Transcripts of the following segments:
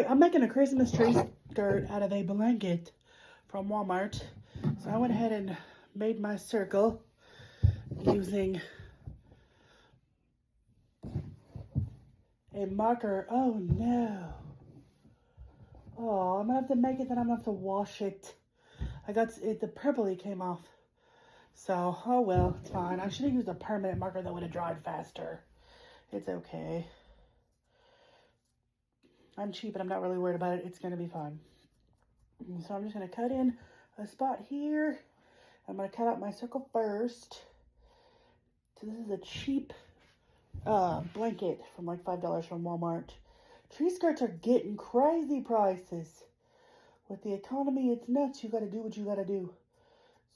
Alright, I'm making a Christmas tree skirt out of a blanket from Walmart. So I went ahead and made my circle using a marker. Oh no. Oh, I'm gonna have to make it, then I'm gonna have to wash it. I got it, the purpley came off. So, oh well, it's fine. I should have used a permanent marker that would have dried faster. It's okay. I'm cheap and I'm not really worried about it. It's gonna be fine. So I'm just gonna cut in a spot here. I'm gonna cut out my circle first. So this is a cheap blanket from like $5 from Walmart. Tree skirts are getting crazy prices. With the economy, it's nuts. You gotta do what you gotta do.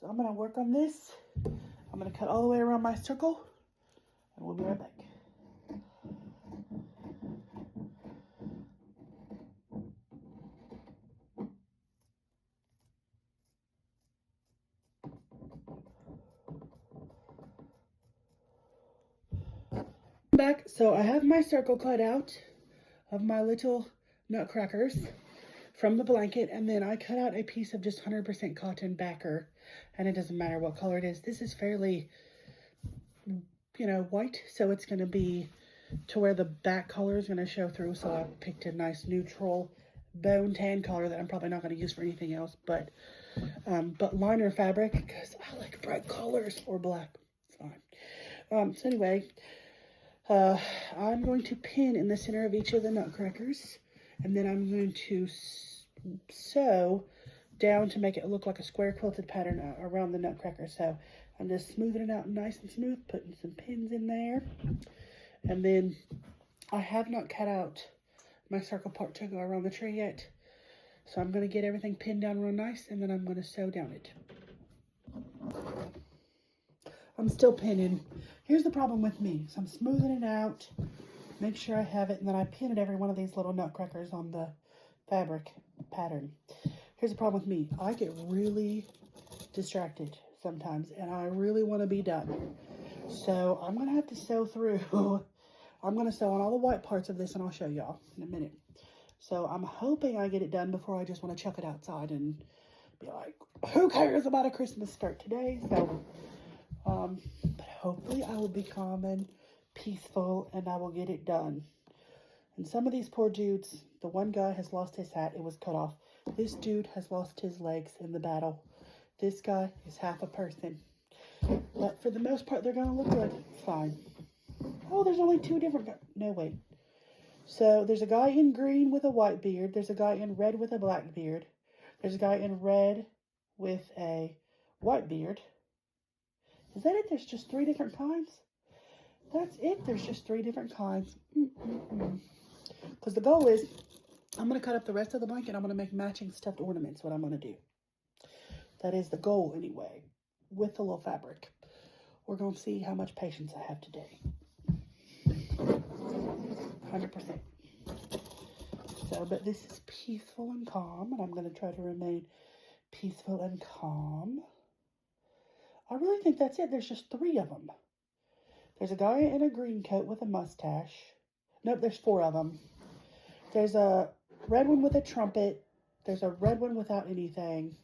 So I'm gonna work on this. I'm gonna cut all the way around my circle and we'll be right back. Back, so I have my circle cut out of my little nutcrackers from the blanket, and then I cut out a piece of just 100% cotton backer, and it doesn't matter what color it is. This is fairly, white, so it's going to be to where the back color is going to show through. So I picked a nice neutral bone tan color that I'm probably not going to use for anything else, but liner fabric, because I like bright colors, or black. It's fine. So anyway, I'm going to pin in the center of each of the nutcrackers, and then I'm going to sew down to make it look like a square quilted pattern around the nutcracker. So I'm just smoothing it out nice and smooth, putting some pins in there. And then I have not cut out my circle part to go around the tree yet. So I'm going to get everything pinned down real nice, and then I'm going to sew down it. I'm still pinning. Here's the problem with me. So I'm smoothing it out, make sure I have it, and then I pin at every one of these little nutcrackers on the fabric pattern. Here's the problem with me. I get really distracted sometimes, and I really want to be done. So I'm going to have to sew through. I'm going to sew on all the white parts of this, and I'll show y'all in a minute. So I'm hoping I get it done before I just want to chuck it outside and be like, who cares about a Christmas skirt today? So, but hopefully I will be calm and peaceful, and I will get it done. And some of these poor dudes, the one guy has lost his hat, it was cut off. This dude has lost his legs in the battle. This guy is half a person. But for the most part, they're going to look good. It's fine. Oh, there's only two different guys. No, wait. So there's a guy in green with a white beard. There's a guy in red with a black beard. There's a guy in red with a white beard. Is that it? There's just 3 different kinds? That's it. There's just 3 different kinds. Because the goal is, I'm going to cut up the rest of the blanket. I'm going to make matching stuffed ornaments, what I'm going to do. That is the goal anyway, with the little fabric. We're going to see how much patience I have today. 100%. So, but this is peaceful and calm, and I'm going to try to remain peaceful and calm. I really think that's it. There's just 3 of them. There's a guy in a green coat with a mustache. Nope, there's 4 of them. There's a red one with a trumpet. There's a red one without anything.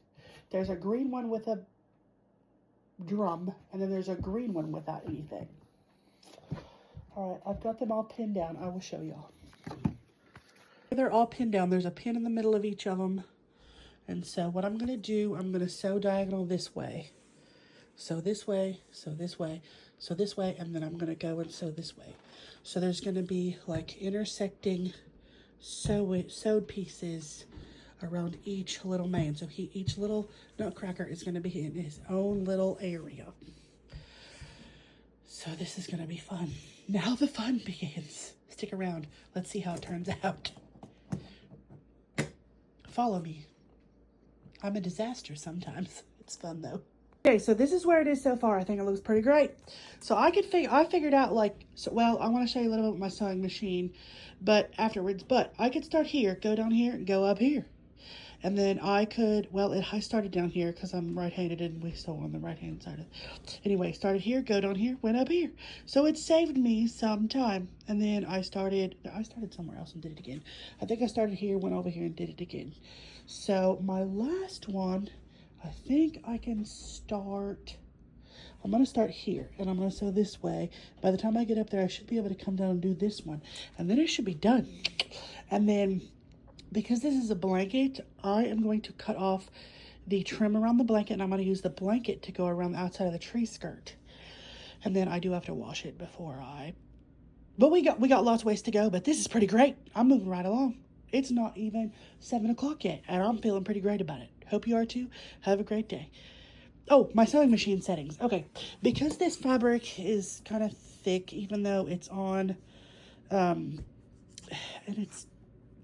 There's a green one with a drum. And then there's a green one without anything. Alright, I've got them all pinned down. I will show y'all. They're all pinned down. There's a pin in the middle of each of them. And so what I'm going to do, I'm going to sew diagonal this way. So this way, so this way, so this way, and then I'm going to go and sew this way. So there's going to be like intersecting sewed pieces around each little man. So each little nutcracker is going to be in his own little area. So this is going to be fun. Now the fun begins. Stick around. Let's see how it turns out. Follow me. I'm a disaster sometimes. It's fun though. Okay, so this is where it is so far. I think it looks pretty great. So I figured out well, I want to show you a little bit with my sewing machine, but afterwards, I could start here, go down here, and go up here. And then I could, well, I started down here because I'm right-handed and we sew on the right-hand side of it. Anyway, started here, go down here, went up here. So it saved me some time. And then I started somewhere else and did it again. I think I started here, went over here and did it again. So my last one, I think I can start, I'm going to start here and I'm going to sew this way. By the time I get up there, I should be able to come down and do this one. And then it should be done. And then, because this is a blanket, I am going to cut off the trim around the blanket and I'm going to use the blanket to go around the outside of the tree skirt. And then I do have to wash it before but we got lots of ways to go, but this is pretty great. I'm moving right along. It's not even 7 o'clock yet and I'm feeling pretty great about it. Hope you are too. Have a great day. Oh, my sewing machine settings. Okay, because this fabric is kind of thick, even though it's on, and it's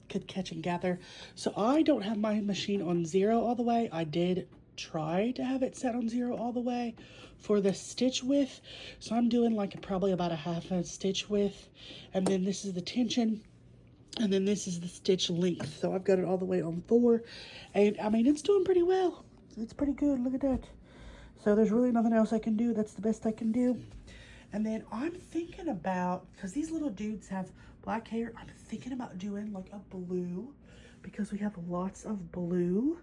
could catch and gather. So I don't have my machine on 0 all the way. I did try to have it set on 0 all the way for the stitch width. So I'm doing like probably about a half a stitch width. And then this is the tension. And then this is the stitch length. So I've got it all the way on 4. And I mean, it's doing pretty well. It's pretty good. Look at that. So there's really nothing else I can do. That's the best I can do. And then I'm thinking about, because these little dudes have black hair, I'm thinking about doing like a blue, because we have lots of blue.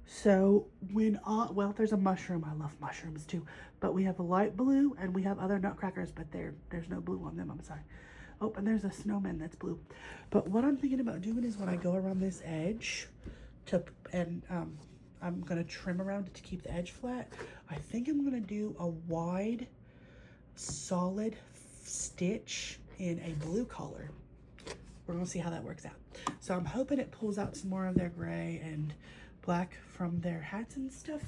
So when, well, there's a mushroom. I love mushrooms too. But we have a light blue and we have other nutcrackers, but there's no blue on them. I'm sorry. Oh, and there's a snowman that's blue. But what I'm thinking about doing is when I go around this edge, I'm going to trim around it to keep the edge flat. I think I'm going to do a wide, solid stitch in a blue color. We're going to see how that works out. So I'm hoping it pulls out some more of their gray and black from their hats and stuff.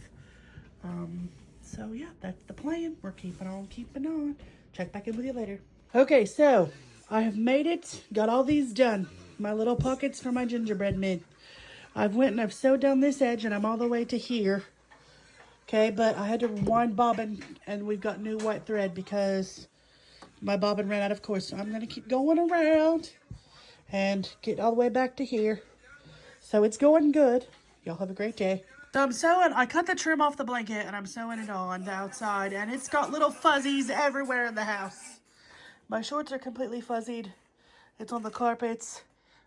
So yeah, that's the plan. We're keeping on. Check back in with you later. Okay, so I have made it. Got all these done. My little pockets for my gingerbread men. I've went and I've sewed down this edge and I'm all the way to here. Okay, but I had to wind bobbin and we've got new white thread because my bobbin ran out of course. So I'm going to keep going around and get all the way back to here. So it's going good. Y'all have a great day. So I'm sewing, I cut the trim off the blanket and I'm sewing it on the outside and it's got little fuzzies everywhere in the house. My shorts are completely fuzzied. It's on the carpets.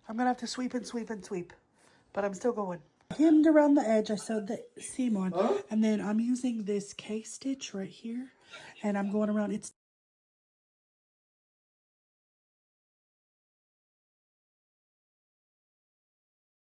I'm going to have to sweep and sweep and sweep. But I'm still going. Hemmed around the edge, I sewed the seam on. And then I'm using this K-stitch right here. And I'm going around. It's